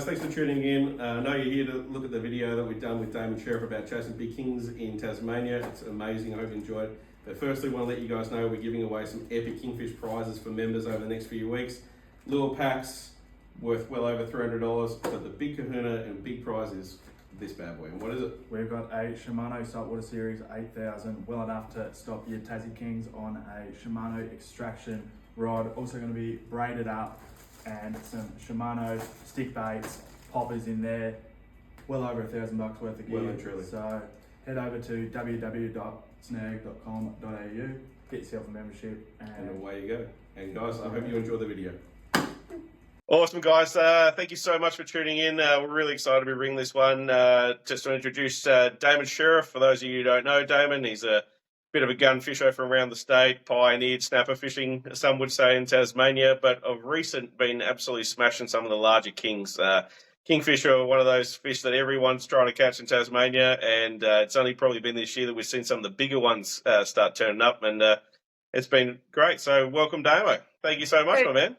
guys, thanks for tuning in. I know you're here to look at the video that we've done with Damon and Sherriff about chasing big kings in Tasmania. It's amazing, I hope you enjoyed it. But firstly, I want to let you guys know we're giving away some epic Kingfish prizes for members over the next few weeks. Lure packs worth well over $300, but the big kahuna and big prize is this bad boy. And what is it? We've got a Shimano Saltwater Series 8000, well enough to stop your Tassie Kings on a Shimano extraction rod. Also going to be braided up and some Shimano stick baits, poppers in there. Well over $1,000 worth of gear. Well and truly. So head over to www.snag.com.au, get yourself a membership, And away you go. And guys, I hope you enjoy the video. Awesome, guys. Thank you so much for tuning in. We're really excited to be bringing this one. Just to introduce Damon Sherriff. For those of you who don't know Damon, he's a bit of a gun fisher from around the state, pioneered snapper fishing, some would say, in Tasmania, but of recent been absolutely smashing some of the larger kings. Kingfish are one of those fish that everyone's trying to catch in Tasmania, and it's only probably been this year that we've seen some of the bigger ones start turning up, and it's been great. So welcome, Damo. Thank you so much, my man.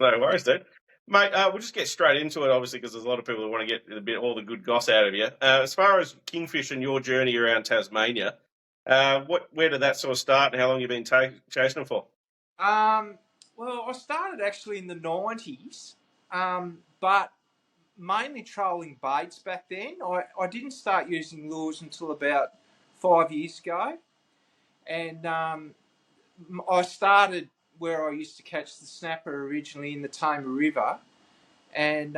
No worries, dude. Mate, we'll just get straight into it, obviously, because there's a lot of people that want to get all the good goss out of you. As far as Kingfish and your journey around Tasmania, where did that sort of start, and how long have you been chasing them for? Well, I started actually in the 90s, but mainly trolling baits back then. I didn't start using lures until about 5 years ago, and I started where I used to catch the snapper originally in the Tamar River, and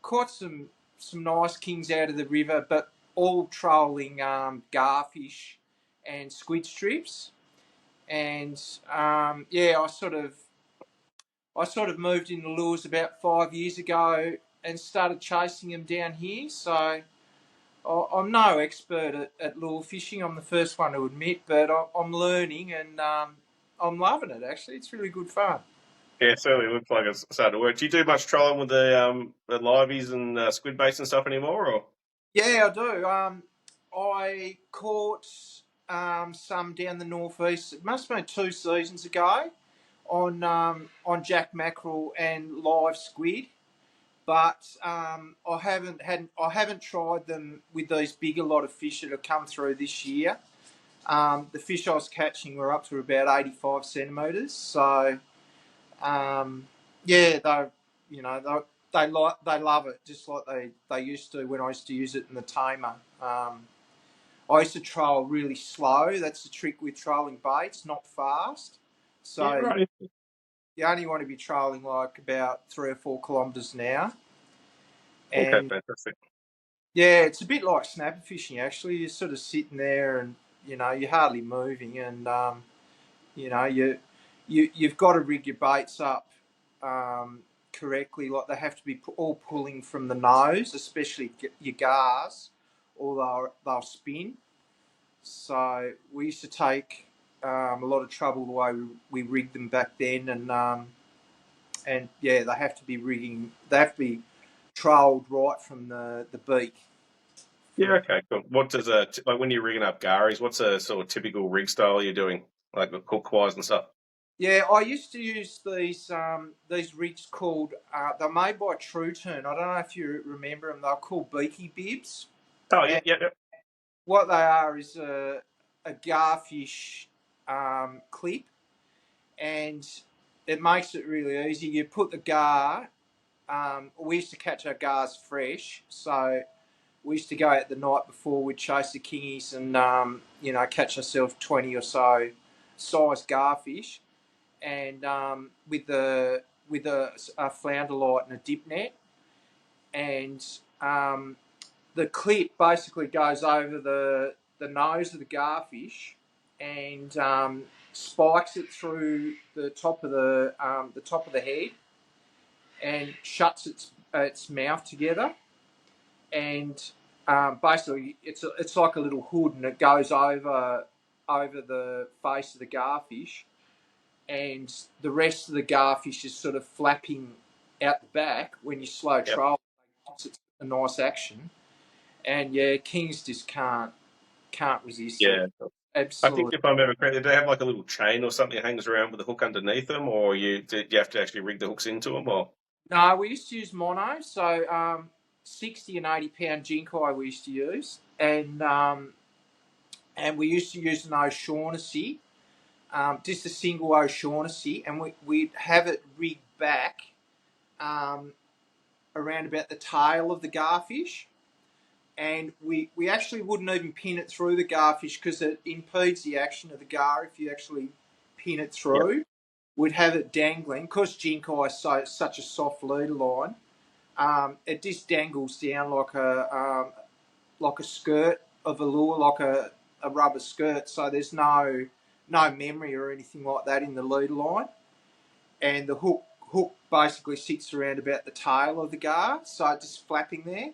caught some nice kings out of the river, but all trolling garfish and squid strips. And I sort of moved into lures about 5 years ago and started chasing them down here. So I'm no expert at lure fishing. I'm the first one to admit, but I'm learning, and I'm loving it, actually. It's really good fun. Yeah, it certainly looks like it's starting to work. Do you do much trolling with the liveys and squid baits and stuff anymore? Or? Yeah, I do. I caught some down the northeast. It must have been 2 seasons ago on jack mackerel and live squid, but I haven't tried them with these bigger lot of fish that have come through this year. The fish I was catching were up to about 85 centimetres. So, they love it just like they used to when I used to use it in the tamer. I used to troll really slow. That's the trick with trolling baits, not fast. So yeah, right. You only want to be trolling like about 3 or 4 kilometres an hour. Okay, And fantastic. yeah, it's a bit like snapper fishing, actually. You're sort of sitting there and, you're hardly moving, and, you've got to rig your baits up correctly. Like, they have to be all pulling from the nose, especially your gars, or they'll spin. So we used to take a lot of trouble the way we rigged them back then, and they have to be trolled right from the beak. Yeah, okay, cool. What does like when you're rigging up garies, what's a sort of typical rig style you're doing, like hook-wise and stuff? Yeah, I used to use these rigs called, they're made by True Turn. I don't know if you remember them. They're called beaky bibs. Oh, yeah, yeah. What they are is a garfish clip, and it makes it really easy. You put the gar, we used to catch our gars fresh, so we used to go out the night before, we'd chase the kingies and, catch ourselves 20 or so size garfish, and with a flounder light and a dip net, and the clip basically goes over the nose of the garfish and spikes it through the top of the head and shuts its mouth together, and basically it's like a little hood, and it goes over the face of the garfish, and the rest of the garfish is sort of flapping out the back when you slow troll. It's a nice action, and yeah, kings just can't resist Yeah. it. I Absolutely. think if I remember correctly, do they have like a little chain or something that hangs around with the hook underneath them, or do you have to actually rig the hooks into them? Or No, we used to use mono, so 60 and 80 pound jinkai we used to use, and we used to use an O'Shaughnessy, just a single O'Shaughnessy, and we'd have it rigged back um, around about the tail of the garfish, and we actually wouldn't even pin it through the garfish because it impedes the action of the gar if you actually pin it Yep. through. We'd have it dangling because jinkai is such a soft leader line. It just dangles down like a skirt of a lure, like a rubber skirt. So there's no memory or anything like that in the leader line, and the hook basically sits around about the tail of the gar, so it's just flapping there.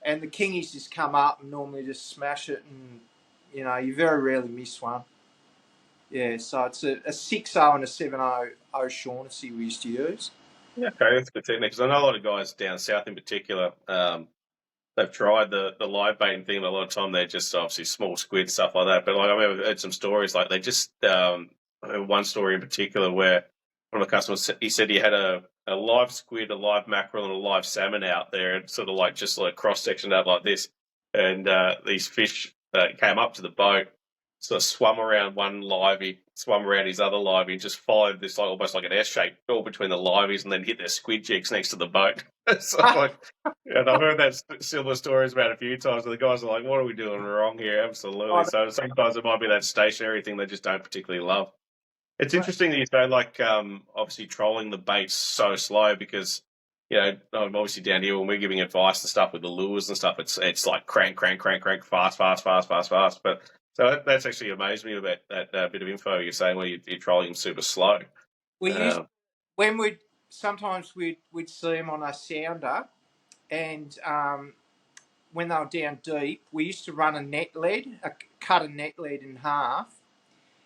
And the kingies just come up and normally just smash it, and you very rarely miss one. Yeah, so it's a 6.0 and a 7.0 O'Shaughnessy we used to use. Yeah, okay, that's good technique. Because I know a lot of guys down south in particular, they've tried the live baiting thing, and a lot of time they're just obviously small squid, stuff like that. But like I remember I've heard some stories, like they just I remember one story in particular where one of the customers, he said he had a live squid, a live mackerel, and a live salmon out there, and sort of like just like cross sectioned out like this, and these fish came up to the boat, sort of swum around one livey, swum around his other livey, just followed this like almost like an S shape all between the liveys, and then hit their squid jigs next to the boat. So like, and I've heard that similar stories about a few times. And the guys are like, "What are we doing wrong here?" Absolutely. So sometimes it might be that stationary thing they just don't particularly love. It's interesting that you say like obviously trolling the bait's so slow because obviously down here when we're giving advice and stuff with the lures and stuff, it's like crank, crank, crank, crank, fast, fast, fast, fast, fast. But so that's actually amazed me about that bit of info you're saying where you're trolling them super slow. We used Uh, when we'd see them on a sounder, and when they were down deep, we used to run cut a net lead in half,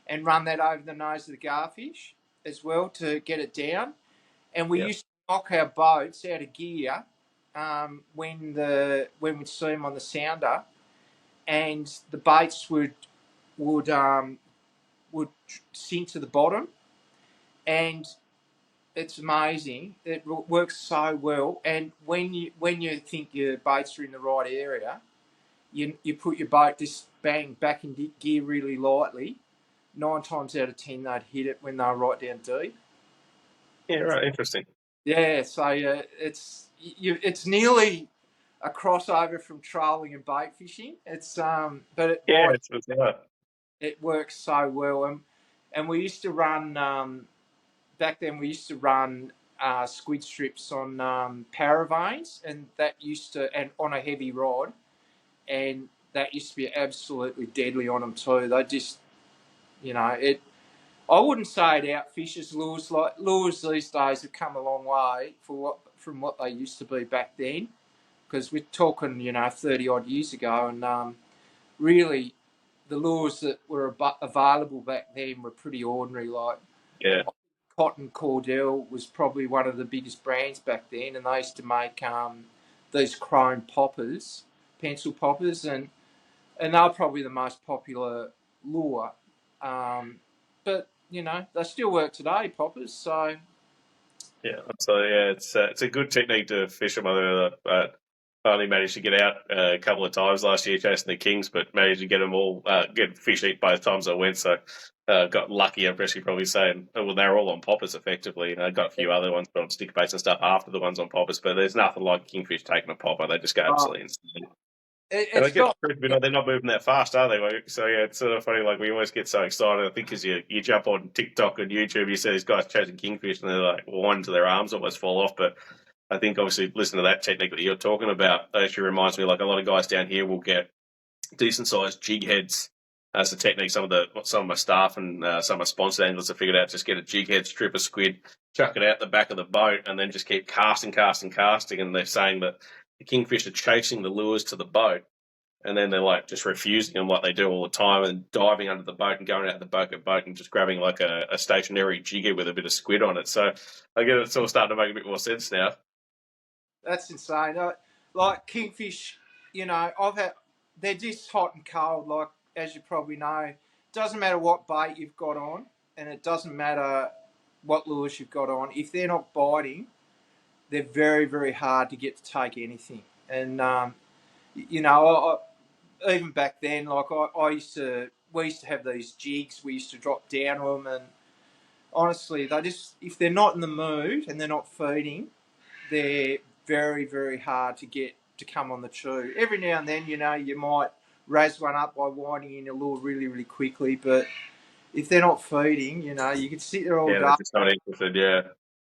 and run that over the nose of the garfish as well to get it down. And we yeah, used to knock our boats out of gear when we'd see them on the sounder, and the baits would sink to the bottom, and it's amazing. It works so well. And when you think your baits are in the right area, you put your boat just bang back in gear really lightly. 9 times out of 10, they'd hit it when they're right down deep. yeah, right, interesting. Yeah, so it's nearly a crossover from trolling and bait fishing. But Yeah, it's bizarre. it works so well. And we used to run back then. We used to run squid strips on paravanes, and on a heavy rod, and that used to be absolutely deadly on them too. They just, it. I wouldn't say it outfishes lures. Like lures these days have come a long way from what they used to be back then. Because we're talking, 30 odd years ago, and really, the lures that were available back then were pretty ordinary. Like Yeah, Cotton Cordell was probably one of the biggest brands back then, and they used to make these chrome poppers, pencil poppers, and they're probably the most popular lure. But they still work today, poppers. So yeah. So yeah, it's a good technique to fish them. But I only managed to get out a couple of times last year chasing the kings, but managed to get them all get fish eat both times I went. So got lucky. I'm actually probably saying, well, they're all on poppers effectively. I got a few other ones on stick baits and stuff after the ones on poppers, but there's nothing like kingfish taking a popper. They just go uh, absolutely insane. And I it's guess not. they're not moving that fast, are they? So yeah, it's sort of funny. Like we always get so excited. I think because you jump on TikTok and YouTube, you see these guys chasing kingfish, and they're like one to their arms almost fall off. But I think obviously listening to that technique that you're talking about actually reminds me like a lot of guys down here will get decent sized jig heads as a technique. Some of my staff and some of my sponsored anglers have figured out just get a jig head, strip a squid, chuck it out the back of the boat, and then just keep casting. And they're saying that the kingfish are chasing the lures to the boat, and then they're like just refusing them like they do all the time and diving under the boat and going out the boat and just grabbing like a stationary jigger with a bit of squid on it. So I get it's all starting to make a bit more sense now. That's insane. Like kingfish, they're just hot and cold. Like as you probably know, it doesn't matter what bait you've got on, and it doesn't matter what lures you've got on. If they're not biting, they're very, very hard to get to take anything. And you know, even back then, like we used to have these jigs. We used to drop down to them, and honestly, they just, if they're not in the mood and they're not feeding, they're very, very hard to get to come on the chew. Every now and then, you know, you might razz one up by winding in a lure really, really quickly, but if they're not feeding, you know, you could sit there all Yeah, day, they're just not interested. Yeah,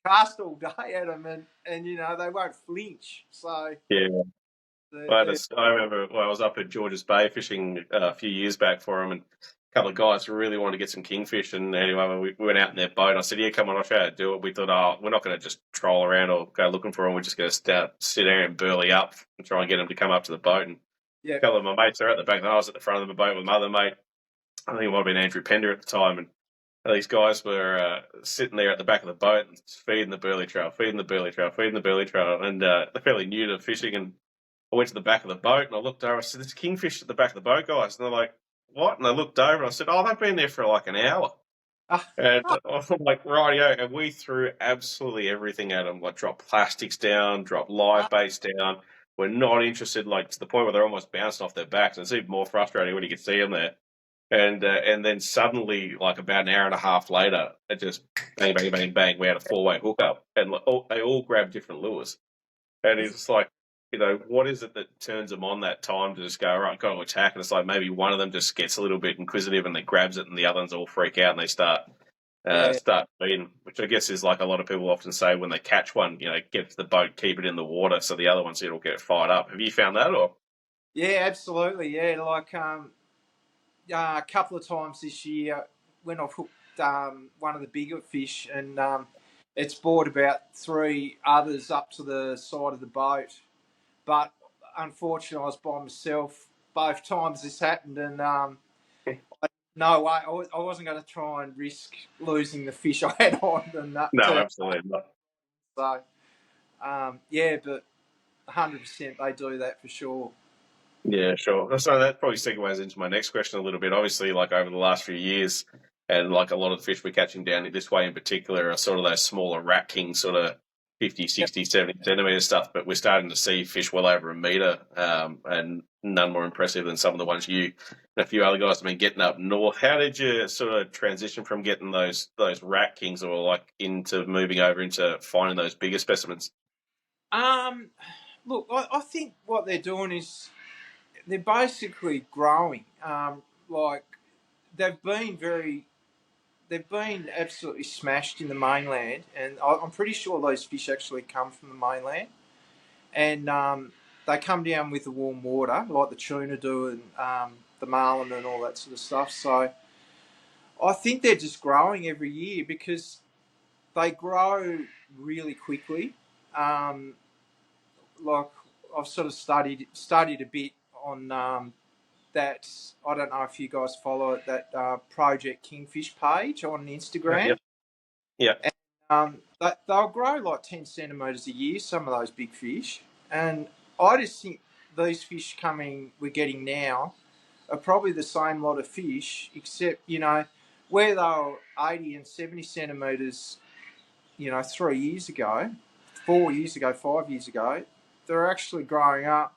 cast all day at them, and you know, they won't flinch. So, yeah. they're, I remember I was up at George's Bay fishing a few years back for him, and a couple of guys really wanted to get some kingfish. And anyway, we went out in their boat. And I said, "Yeah, come on, I'll show you how to do it." We thought, "Oh, we're not going to just troll around or go looking for them. We're just going to sit there and burley up and try and get them to come up to the boat." And yeah, a couple of my mates are at the back, and I was at the front of the boat with my other mate. I think it might have been Andrew Pender at the time, and these guys were sitting there at the back of the boat and feeding the burley trail, feeding the burley trail, feeding the burley trail, and they're fairly new to fishing. And I went to the back of the boat and I looked over. I said, "There's kingfish at the back of the boat, guys." And they're like, "What?" And I looked over and I said, "Oh, they've been there for like an hour." And I'm like, "Rightio." And we threw absolutely everything at them, like drop plastics down, drop live baits down. We're not interested, like to the point where they're almost bouncing off their backs. And it's even more frustrating when you can see them there. And then suddenly, like about an hour and a half later, it just bang, bang, bang, bang. We had a 4-way hookup, and they all grabbed different lures. And it's just like, what is it that turns them on that time to just go, all right, got to attack? And it's like maybe one of them just gets a little bit inquisitive and they grabs it, and the other ones all freak out and they start yeah, feeding, which I guess is like a lot of people often say when they catch one, get to the boat, keep it in the water, so the other ones it'll get fired up. Have you found that, or? yeah, absolutely, yeah. Like a couple of times this year when I've hooked one of the bigger fish, and it's brought about 3 others up to the side of the boat. But unfortunately, I was by myself both times this happened, and no way, I wasn't going to try and risk losing the fish I had on them. No, absolutely not. So, yeah, but 100% they do that for sure. Yeah, sure. So that probably segues into my next question a little bit. Obviously, like over the last few years, and like a lot of the fish we're catching down this way in particular are sort of those smaller rat kings, sort of 50, 60, 70 centimetre stuff, but we're starting to see fish well over a metre, and none more impressive than some of the ones you and a few other guys have been getting up north. How did you sort of transition from getting those rat kings or like into moving over into finding those bigger specimens? Look, I think what they're doing is they're basically growing. Like they've been absolutely smashed in the mainland, and I'm pretty sure those fish actually come from the mainland, and they come down with the warm water, like the tuna do, and the marlin and all that sort of stuff. So I think they're just growing every year because they grow really quickly. Like I've sort of studied a bit on that. I don't know if you guys follow it, that Project Kingfish page on Instagram. Yep. Yeah. And, they'll grow like 10 centimetres a year, some of those big fish. And I just think these fish we're getting now are probably the same lot of fish, except, where they were 80 and 70 centimetres, 3 years ago, 4 years ago, 5 years ago, they're actually growing up,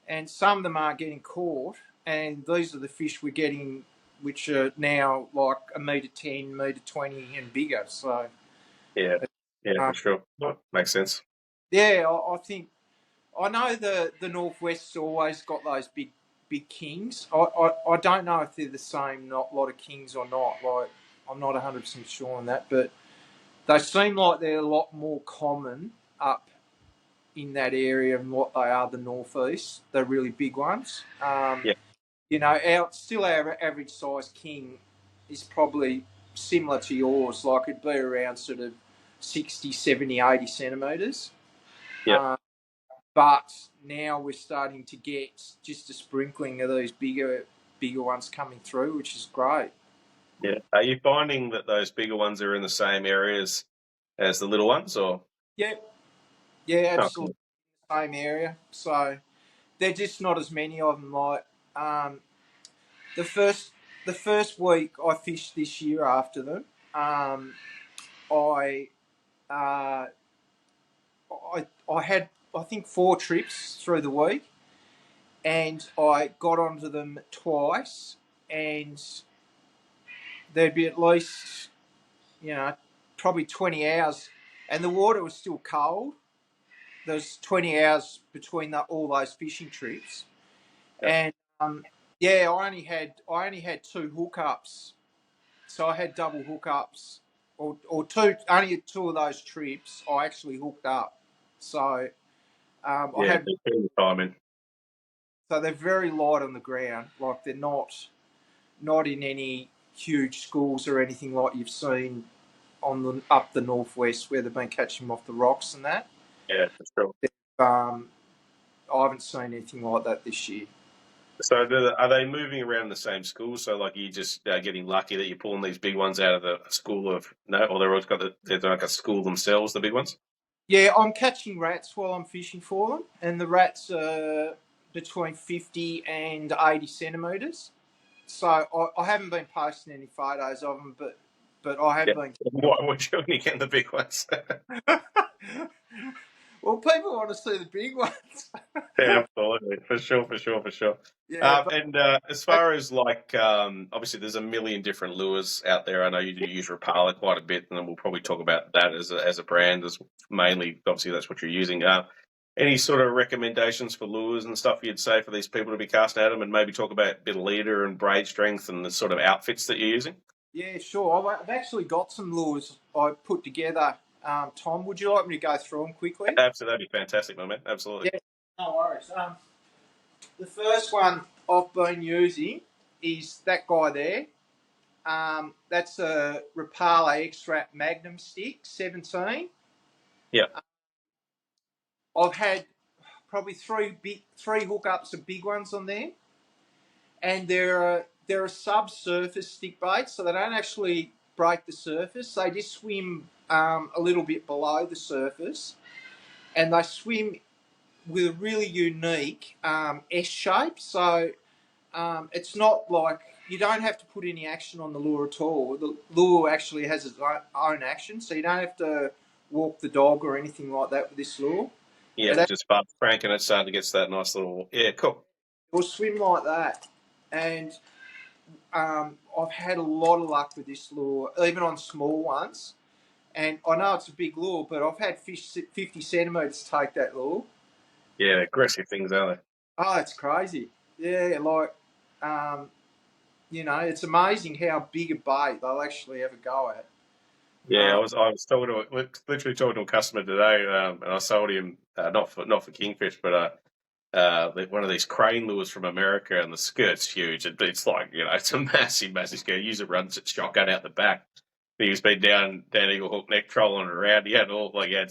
and some of them are getting caught, and these are the fish we're getting, which are now like a metre 10, metre 20 and bigger. So Yeah. Yeah, for sure. Makes sense. yeah, I think I know the Northwest's always got those big kings. I don't know if they're the same lot of kings or not. Like I'm not 100% sure on that, but they seem like they're a lot more common up in that area than what they are the northeast. The really big ones. Yeah. Our average size king is probably similar to yours. Like it'd be around sort of 60, 70, 80 centimetres. Yeah. But now we're starting to get just a sprinkling of these bigger ones coming through, which is great. Yeah. Are you finding that those bigger ones are in the same areas as the little ones, or? Yeah, yeah, Oh, absolutely. Same area. So they're just not as many of them. Like the first week I fished this year after them, I I had, I think, 4 trips through the week, and I got onto them twice, and there'd be at least, probably 20 hours, and the water was still cold. There's 20 hours between all those fishing trips, Yeah. and yeah, I only had 2 hookups, so I had double hookups, or two. Only 2 of those trips I actually hooked up. So I Yeah, had, just putting the time in. so they're very light on the ground. Like, they're not in any huge schools or anything like you've seen up the northwest where they've been catching them off the rocks and that. Yeah, for sure. Um, I haven't seen anything like that this year. So are they moving around the same schools? So like you just getting lucky that you're pulling these big ones out of the school of no, or they're always got they're like a school themselves, the big ones. Yeah, I'm catching rats while I'm fishing for them, and the rats are between 50 and 80 centimetres. So I haven't been posting any photos of them, but I have Yeah. been. Why would you only get the big ones? Well, people want to see the big ones. Yeah, absolutely, for sure, for sure, for sure. Yeah, And as far as like, obviously, there's a million different lures out there. I know you do use Rapala quite a bit, and then we'll probably talk about that as a brand, as mainly, obviously, that's what you're using. Any sort of recommendations for lures and stuff you'd say for these people to be casting at them, and maybe talk about a bit of leader and braid strength and the sort of outfits that you're using? yeah, sure. I've actually got some lures I put together. Tom, would you like me to go through them quickly? Absolutely, that'd be fantastic, my man. Absolutely. Yeah, no worries. The first one I've been using is that guy there. That's a Rapala X-Wrap Magnum stick, 17. Yeah. I've had probably three hookups of big ones on there, and they're a subsurface stick bait, so they don't actually break the surface. They just swim a little bit below the surface, and they swim with a really unique S shape. So it's not like you don't have to put any action on the lure at all. The lure actually has its own action, so you don't have to walk the dog or anything like that with this lure. Yeah, just start cranking it, starting to get to that nice little. Yeah, cool. It'll swim like that, and I've had a lot of luck with this lure, even on small ones. And I know it's a big lure, but I've had fish 50 centimetres take that lure. Yeah, aggressive things, aren't Oh, it's crazy. Yeah, like, it's amazing how big a bait they'll actually ever go at. they? Yeah, I was literally talking to a customer today, and I sold him not for Kingfish, but one of these crane lures from America, and the skirt's huge. It's like it's a massive, massive skirt. User runs its shotgun out the back. He's been down Eagle Hook Neck trolling around. He had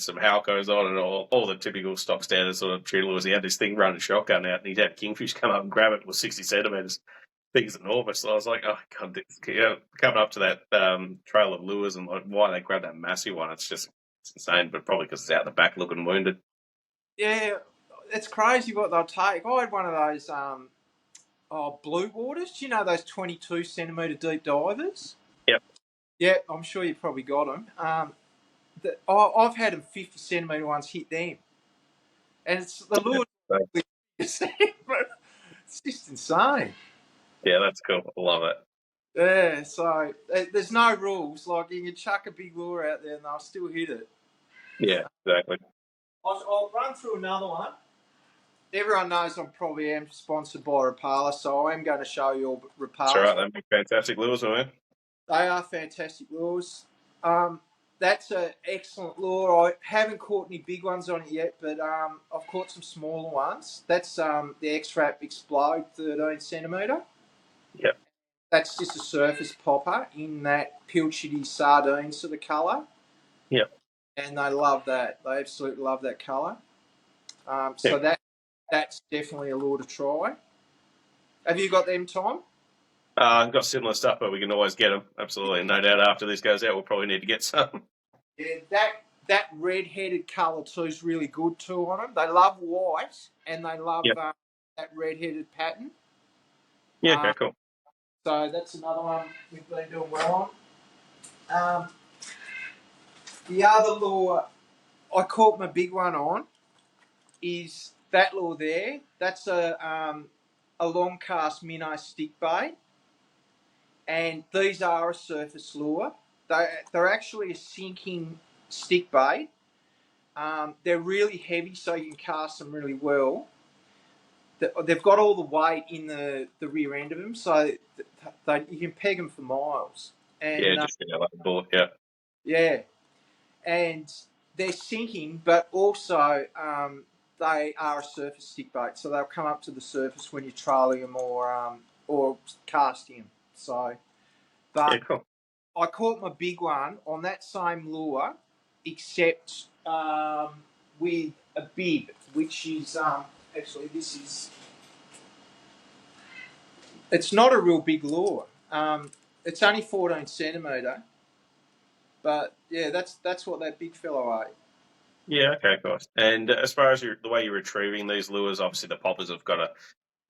some Halcos on and all the typical stock standard sort of tuna lures. He had this thing running shotgun out, and he'd had Kingfish come up and grab it. It was 60 centimeters. Things enormous. So I was like, oh god, coming up to that trail of lures and like why they grabbed that massive one. It's insane, but probably because it's out the back looking wounded. Yeah, it's crazy what they'll take. I had one of those blue waters. Do you know those 22 centimetre deep divers? Yep. Yeah, I'm sure you probably got them. I've had them 50 centimetre ones hit them, and it's the lure. It's just insane. Yeah, that's cool. I love it. Yeah, so there's no rules. Like, you can chuck a big lure out there and they'll still hit it. Yeah, exactly. I'll run through another one. Everyone knows I'm probably am sponsored by Rapala, so I am going to show you all Rapala. That's all right. That'd be fantastic lures, man. They are fantastic lures. That's an excellent lure. I haven't caught any big ones on it yet, but I've caught some smaller ones. That's the X-Wrap Explode 13 centimetre. Yep. That's just a surface popper in that pilchardy sardine sort of colour. Yep. And they love that. They absolutely love that colour. So that's definitely a lure to try. Have you got them, Tom? I've got similar stuff, but we can always get them. Absolutely. No doubt after this goes out, we'll probably need to get some. Yeah, that red-headed colour too is really good too on them. They love white and they love that red-headed pattern. Yeah, okay, cool. So that's another one we've been doing well on. The other lure I caught my big one on is that lure there. That's a long cast minnow stick bait, and these are a surface lure. They're actually a sinking stick bait. They're really heavy, so you can cast them really well. They've got all the weight in the rear end of them, so you can peg them for miles. And Yeah, just like a bullet. Yeah. yeah, and they're sinking, but also they are a surface stick bait, so they'll come up to the surface when you're trailing them or casting them. So, Yeah, but cool. I caught my big one on that same lure, except with a bib, which is actually this is. It's not a real big lure. It's only 14 centimetre, but yeah, that's what that big fellow ate. Yeah, okay, of course. And as far as the way you're retrieving these lures, obviously the poppers have got a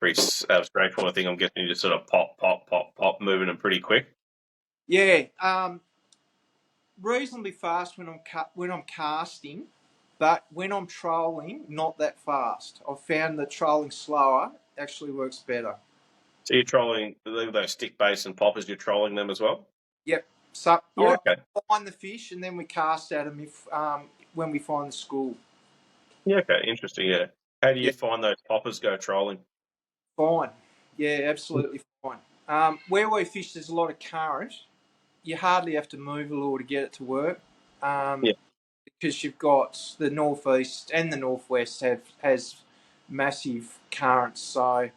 pretty straightforward thing. I'm guessing you just sort of pop, pop, pop, pop, moving them pretty quick. Yeah, reasonably fast when I'm casting, but when I'm trolling, not that fast. I've found that trolling slower actually works better. So you're trolling those stick baits and poppers. You're trolling them as well. Yep. So Yeah, I okay. find the fish and then we cast at them when we find the school. Yeah, okay. Interesting. Yeah. How do you Yeah, find those poppers go trolling? fine. Yeah, absolutely fine. Where we fish, there's a lot of current. You hardly have to move a lure to get it to work. Yeah. Because you've got the northeast and the northwest has massive currents, so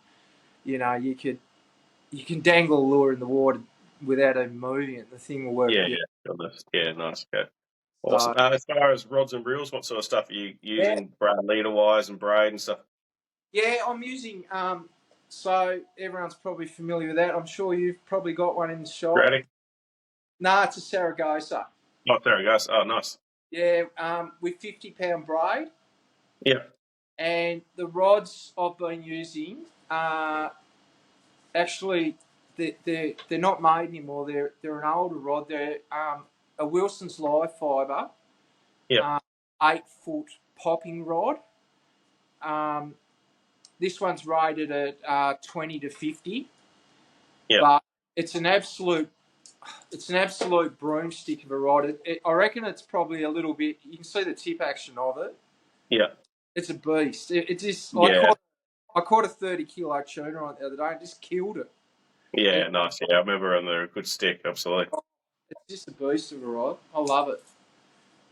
you know you can dangle a lure in the water without even moving it. The thing will work. Yeah, Yeah. yeah. Got this. Yeah, nice. Okay. Awesome. So As far as rods and reels, what sort of stuff are you yeah, using? Braid leader wise and braid and stuff. yeah, I'm using. So everyone's probably familiar with that. I'm sure you've probably got one in the shop. Braiding. No, it's a Saragossa. Oh, there it goes. Oh, nice. Yeah, with 50-pound braid, Yeah. and the rods I've been using actually they're not made anymore. They're an older rod. They're a Wilson's live fibre, Yeah. 8-foot popping rod. This one's rated at 20 to 50, Yeah. but it's an absolute broomstick of a rod. I reckon it's probably a little bit. You can see the tip action of it. Yeah. It's a beast. It just Yeah. I caught a 30-kilo tuna on it the other day and just killed it. Yeah, nice. Yeah, I remember on they're a good stick, absolutely. It's just a beast of a rod. I love it.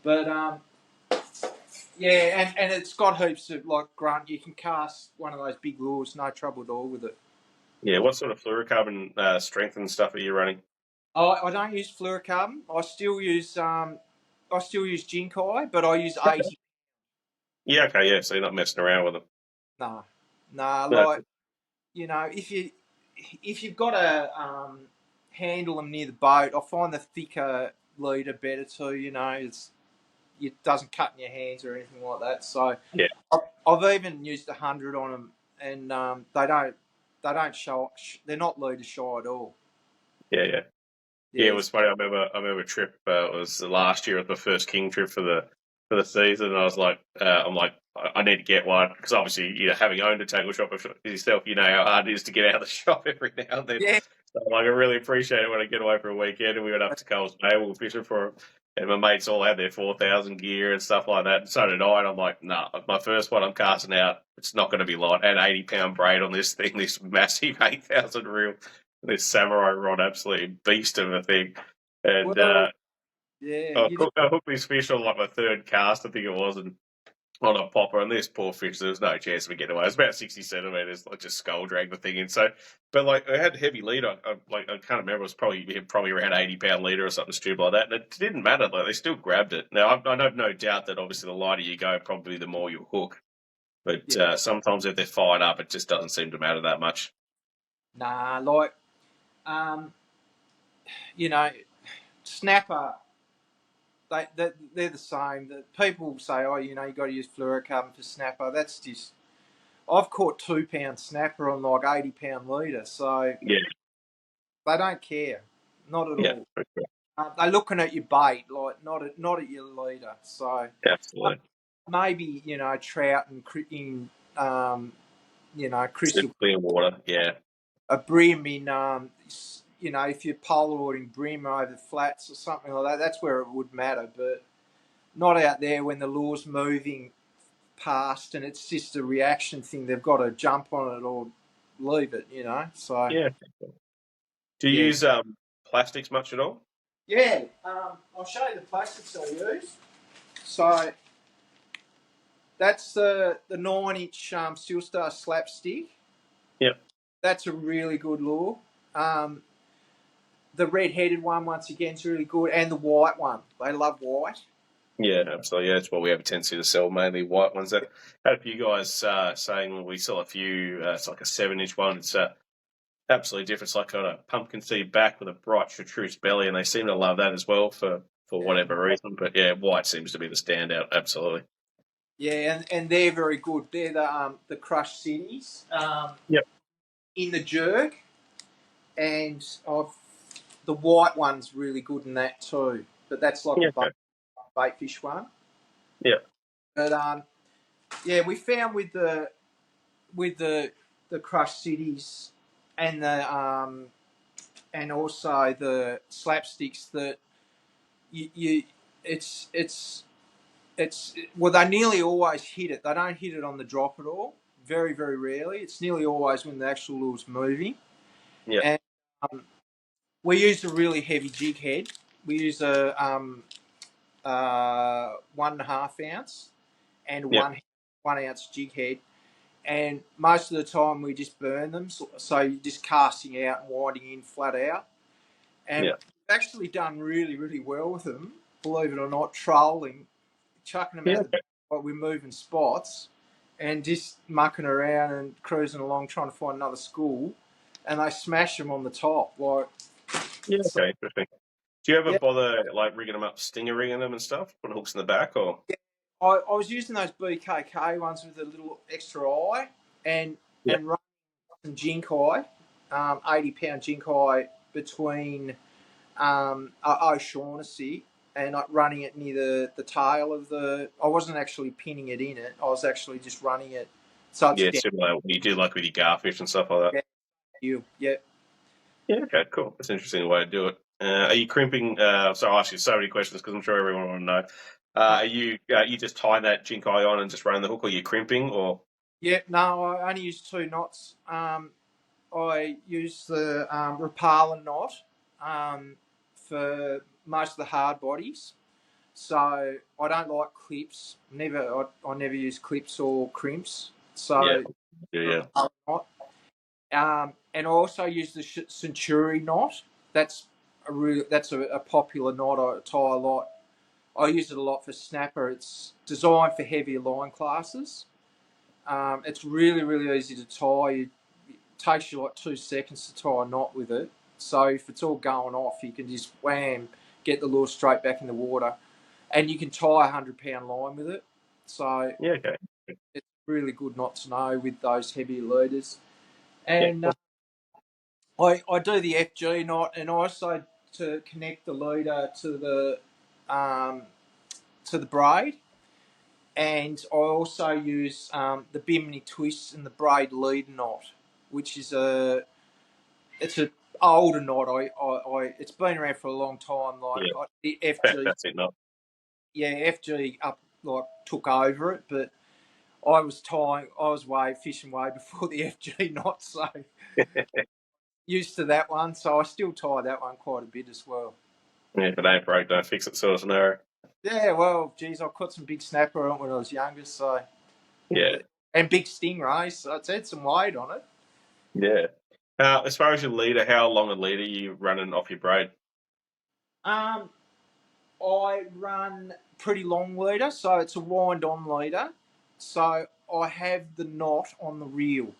But yeah, and it's got heaps of like grunt. You can cast one of those big lures, no trouble at all with it. Yeah, what sort of fluorocarbon strength and stuff are you running? I don't use fluorocarbon. I still use Jinkai, but I use 80. Yeah, okay, yeah, so you're not messing around with them. Nah, No, like if you've got to handle them near the boat, I find the thicker leader better too. It doesn't cut in your hands or anything like that. So yeah, I've even used 100 on them, and they don't show. They're not leader shy at all. yeah. Yeah, it was funny. I remember a trip. It was last year. It was my first king trip for the season. And I was like, I need to get one because obviously, having owned a tangle shop yourself, you know how hard it is to get out of the shop every now and then. Yeah, So like, I really appreciate it when I get away for a weekend and we went up to Coles Bay. We were fishing for it, and my mates all had their 4,000 gear and stuff like that. And so did I. And I'm like, nah, my first one I'm casting out. It's not going to be light. And 80-pound braid on this thing, this massive 8,000 reel. This samurai rod, absolutely beast of a thing. And well, yeah, I hooked this fish on like my third cast, I think it was, and on a popper. And this poor fish, there was no chance of me getting away. It was about 60 centimeters, like just skull dragged the thing in. So, but like I had heavy leader. I can't remember. It was probably around 80-pound leader or something stupid like that. And it didn't matter. Like they still grabbed it. Now I have no doubt that obviously the lighter you go, probably the more you hook. But sometimes if they're fired up, it just doesn't seem to matter that much. nah, like um, snapper. They're the same. People say, oh, you got to use fluorocarbon for snapper. That's just. I've caught 2-pound snapper on like 80-pound leader, so Yeah, they don't care, not at yeah. all. For sure. They're looking at your bait, like not at your leader. So Absolutely. maybe trout and crystal, Clear water. Yeah. a brim in if you're polaroiding brim over the flats or something like that. That's where it would matter, but not out there when the lure's moving past and it's just a reaction thing. They've got to jump on it or leave it. So Yeah. Do you yeah. use plastics much at all? Yeah, I'll show you the plastics I use. So that's the 9-inch Steel Star slapstick. Yep. That's a really good lure. The red-headed one, once again, is really good, and the white one. They love white. Yeah, absolutely. Yeah, that's what we have a tendency to sell, mainly white ones. I had a few guys saying we sell a few. It's like a 7-inch one. It's absolutely different. It's like a pumpkin seed back with a bright chartreuse belly, and they seem to love that as well for whatever reason. But yeah, white seems to be the standout. Absolutely. Yeah, and they're very good. They're the crushed cities. Yep. In the jerk, and the white one's really good in that too. But that's like Yeah. a bait fish one. Yeah. But yeah, we found with the crushed cities and the and also the slapsticks that you it's well, they nearly always hit it. They don't hit it on the drop at all. Very, very rarely. It's nearly always when the actual lure's moving. Yeah. And we use a really heavy jig head. We use a 1.5 ounce and Yeah. 1 ounce jig head. And most of the time we just burn them. So you're just casting out and winding in flat out. And Yeah. we've actually done really, really well with them, believe it or not, trolling, chucking them Yeah. out while we're moving spots and just mucking around and cruising along trying to find another school. And they smash them on the top. Yeah. So, Okay. Interesting. Do you ever yeah, bother like rigging them up, stinger rigging them and stuff, putting hooks in the back, or? I was using those BKK ones with a little extra eye and Yeah. running some jink eye, 80-pound jink eye between O'Shaughnessy and running it near the tail of the. I wasn't actually pinning it in it. I was actually just running it. So it's Yeah, down. similar what you do like with your garfish and stuff like that. Yeah. Yeah, okay, cool. That's an interesting way to do it. Are you crimping? So I'll ask you so many questions because I'm sure everyone want to know. Are you just tying that jink eye on and just running the hook, or are you crimping, or? Yeah, no, I only use 2 knots. I use the Rapala knot for most of the hard bodies. So I don't like clips. I never use clips or crimps. So Yeah. knot. And I also use the Centuri knot. That's a popular knot I tie a lot. I use it a lot for snapper. It's designed for heavier line classes. It's really, really easy to tie. It takes you like 2 seconds to tie a knot with it. So if it's all going off, you can just wham, get the lure straight back in the water, and you can tie a 100-pound line with it. So Yeah, okay. it's really good not to know with those heavier leaders. Yeah, And I do the FG knot, and also to connect the leader to the braid. And I also use the Bimini twist and the braid lead knot, which is it's an older knot. It's been around for a long time. The FG, that's it, not. yeah, FG took over it, but I was fishing way before the FG knot, so used to that one. So I still tie that one quite a bit as well. Yeah, if it ain't broke, don't fix it, sort of scenario. Yeah, well, geez, I caught some big snapper on when I was younger, so Yeah, and big stingrays, so it's had some weight on it. yeah. As far as your leader, how long a leader are you running off your braid? I run pretty long leader, so it's a wind-on leader. So I have the knot on the reel.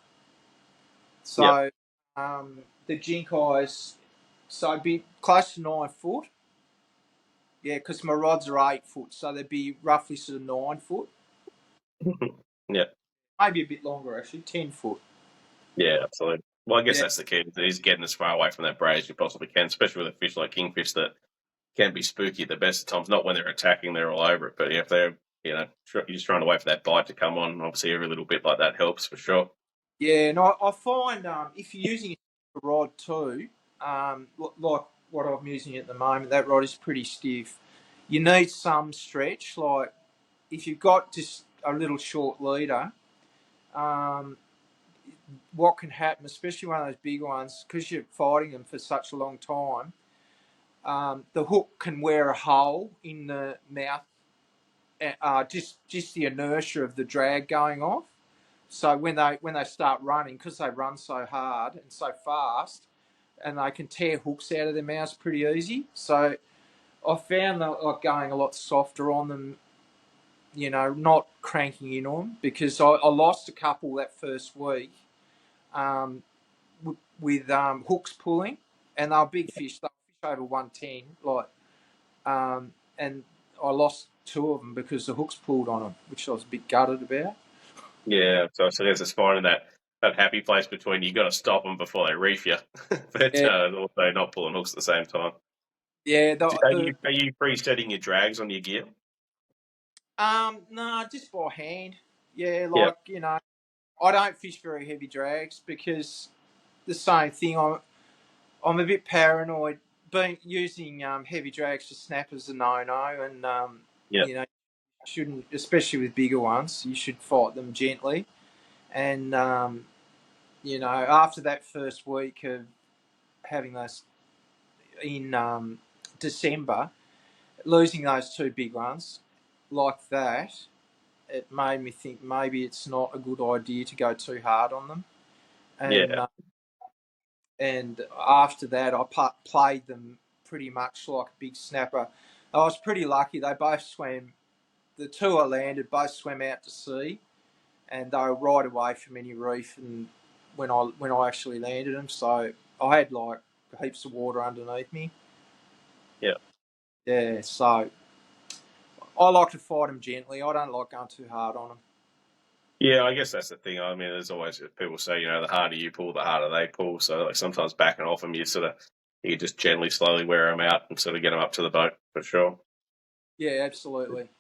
So the jink eyes, so I'd be close to 9 foot. Yeah, because my rods are 8 foot, so they'd be roughly sort of 9 foot. Yeah. Maybe a bit longer actually, 10 foot. Yeah, absolutely. Well, I guess Yeah. that's the key. Is getting as far away from that braid as you possibly can, especially with a fish like kingfish that can be spooky at the best of times. Not when they're attacking, they're all over it. But if they're, you're just trying to wait for that bite to come on. Obviously, every little bit like that helps for sure. Yeah, and I find if you're using a rod too, like what I'm using at the moment, that rod is pretty stiff. You need some stretch. Like if you've got just a little short leader, um, what can happen, especially one of those big ones, because you're fighting them for such a long time, the hook can wear a hole in the mouth. Just the inertia of the drag going off. So when they start running, because they run so hard and so fast, and they can tear hooks out of their mouths pretty easy. So I found that like going a lot softer on them, not cranking in on them, because I lost a couple that first week with hooks pulling, and they were big fish. They were fish over 110, and I lost two of them because the hooks pulled on them, which I was a bit gutted about. Yeah, so I guess it's finding that happy place between you got to stop them before they reef you, but Yeah, also not pulling hooks at the same time. yeah. Are you pre-setting your drags on your gear? No, just by hand. Yeah, Yeah, I don't fish very heavy drags because the same thing. I'm a bit paranoid. Being using heavy drags for snappers a no, and yeah, shouldn't, especially with bigger ones. You should fight them gently, and after that first week of having those in December, losing those two big ones like that, it made me think maybe it's not a good idea to go too hard on them. And yeah, and after that, I played them pretty much like a big snapper. I was pretty lucky. They both swam. The two I landed both swam out to sea, and they were right away from any reef. And when I actually landed them, so I had like heaps of water underneath me. yeah. Yeah, so I like to fight them gently. I don't like going too hard on them. Yeah, I guess that's the thing. I mean, there's always people say, the harder you pull, the harder they pull. So, like sometimes backing off them, you just gently, slowly wear them out and sort of get them up to the boat for sure. Yeah, absolutely.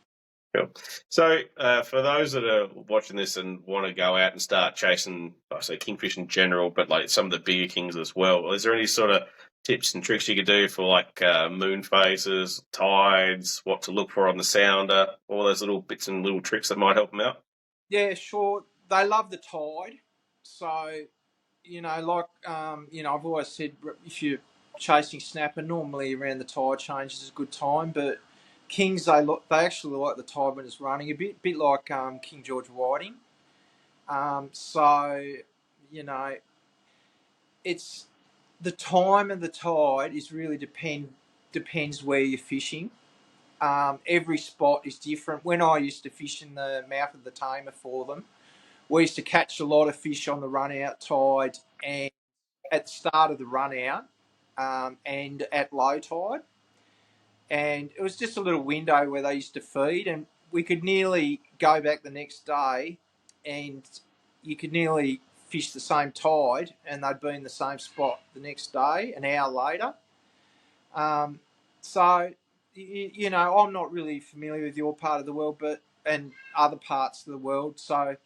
Cool. So, for those that are watching this and want to go out and start chasing, I say kingfish in general, but like some of the bigger kings as well, is there any sort of tips and tricks you could do for like moon phases, tides, what to look for on the sounder, all those little bits and little tricks that might help them out? Yeah, sure. They love the tide, so I've always said if you're chasing snapper, normally around the tide change is a good time. But kings, they actually like the tide when it's running, a bit like King George whiting. So you know, it's the time and the tide is really depends where you're fishing. Every spot is different. When I used to fish in the mouth of the Tamer for them, we used to catch a lot of fish on the run out tide and at the start of the run out and at low tide. And it was just a little window where they used to feed, and we could nearly go back the next day and you could nearly fish the same tide and they'd be in the same spot the next day, an hour later. So, I'm not really familiar with your part of the world, and other parts of the world. So,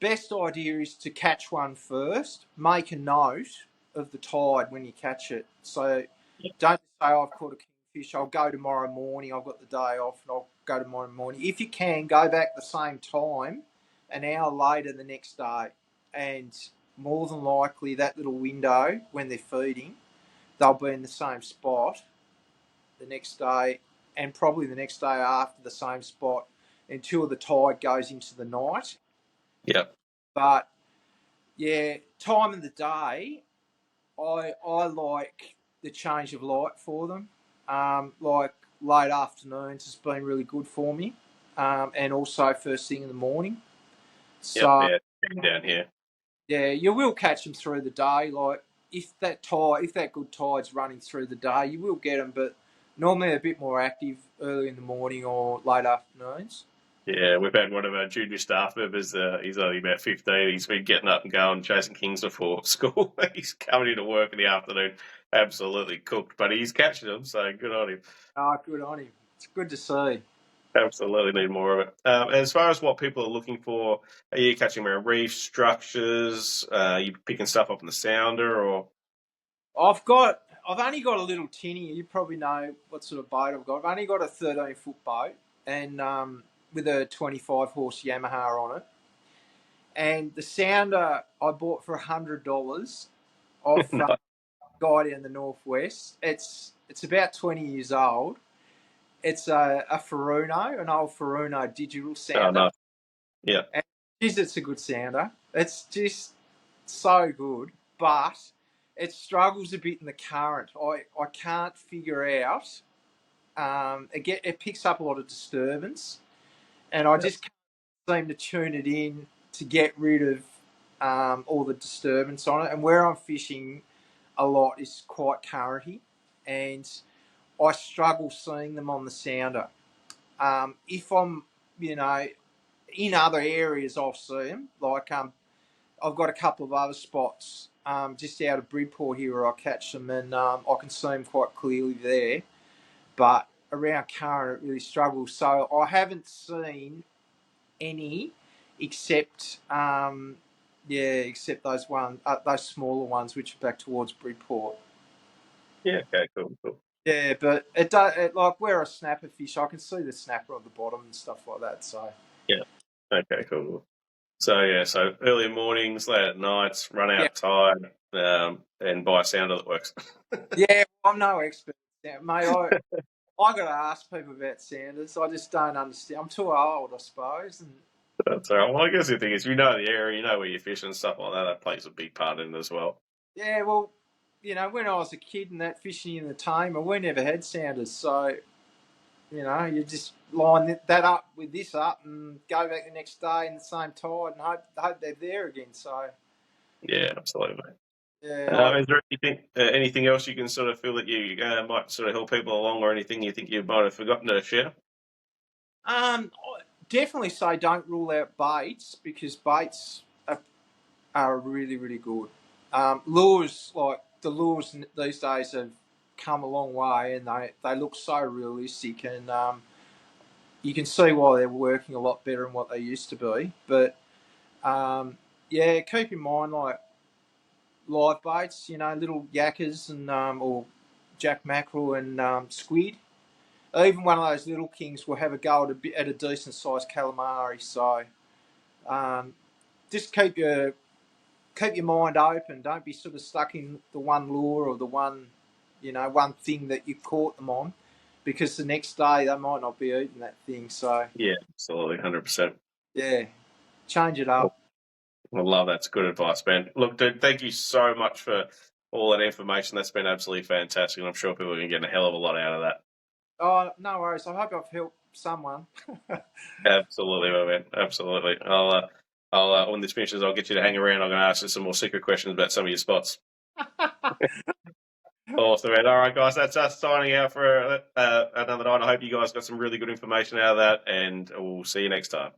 best idea is to catch one first. Make a note of the tide when you catch it. So, don't say, I've caught a kingfish. I'll go tomorrow morning. I've got the day off, and I'll go tomorrow morning. If you can, go back the same time, an hour later the next day, and more than likely that little window when they're feeding, they'll be in the same spot the next day, and probably the next day after the same spot until the tide goes into the night. Yeah. But yeah, time of the day, I like the change of light for them. Like late afternoons has been really good for me, and also first thing in the morning. Yep. So Yeah. Down here. yeah, you will catch them through the day. Like if that good tide's running through the day, you will get them. But normally they're a bit more active early in the morning or late afternoons. Yeah, we've had one of our junior staff members. He's only about 15. He's been getting up and going chasing kings before school. He's coming into work in the afternoon, absolutely cooked, but he's catching them, so good on him. Oh, good on him. It's good to see. Absolutely need more of it. As far as what people are looking for, are you catching around reef structures? Are you picking stuff up in the sounder, or I've only got a little tinny. You probably know what sort of boat I've got. I've only got a 13-foot boat and with a 25 horse Yamaha on it. And the sounder I bought for $100 off a guy in the northwest. It's about 20 years old. It's a Furuno, an old Furuno digital oh sounder. no, yeah, And geez, it's a good sounder. It's just so good, but it struggles a bit in the current. I can't figure out. It picks up a lot of disturbance, and I just can't seem to tune it in to get rid of all the disturbance on it. And where I'm fishing a lot is quite currenty, and I struggle seeing them on the sounder. If I'm, you know, in other areas, I'll see them. Like I've got a couple of other spots just out of Bridport here where I catch them, and I can see them quite clearly there. But around current, it really struggles. So I haven't seen any except except those smaller ones which are back towards Bridport. yeah, okay, cool. Yeah, but it does like where I snapper fish, I can see the snapper on the bottom and stuff like that. So Yeah, okay, cool. So yeah, so early mornings, late at nights, run yeah, out tide, and buy a sounder that works. yeah, I'm no expert, mate. I got to ask people about sounders. I just don't understand. I'm too old, I suppose. And That's all right. Well, I guess the thing is, you know the area, you know where you're fishing and stuff like that. That plays a big part in it as well. yeah, well, when I was a kid and that fishing in the tamer, we never had sounders. So, you just line that up with this up and go back the next day in the same tide and hope they're there again. So, Yeah, absolutely. yeah, Is there anything else you can sort of feel that you might sort of help people along, or anything you think you might have forgotten to share? I definitely say don't rule out baits because baits are really, really good. Lures, like the lures these days have come a long way and they look so realistic and you can see why they're working a lot better than what they used to be. But keep in mind like live baits, little yakkers and or jack mackerel and squid. Even one of those little kings will have a go at a decent sized calamari. So just keep your mind open. Don't be sort of stuck in the one lure or the one thing that you caught them on, because the next day they might not be eating that thing. So Yeah, absolutely, 100%. yeah, change it up. I love that. It's good advice, man. Look, dude, thank you so much for all that information. That's been absolutely fantastic, and I'm sure people are going to get a hell of a lot out of that. Oh, no worries. I hope I've helped someone. Absolutely, my man. Absolutely. When this finishes, I'll get you to hang around. I'm going to ask you some more secret questions about some of your spots. Awesome, man. All right, guys, that's us signing out for another night. I hope you guys got some really good information out of that, and we'll see you next time.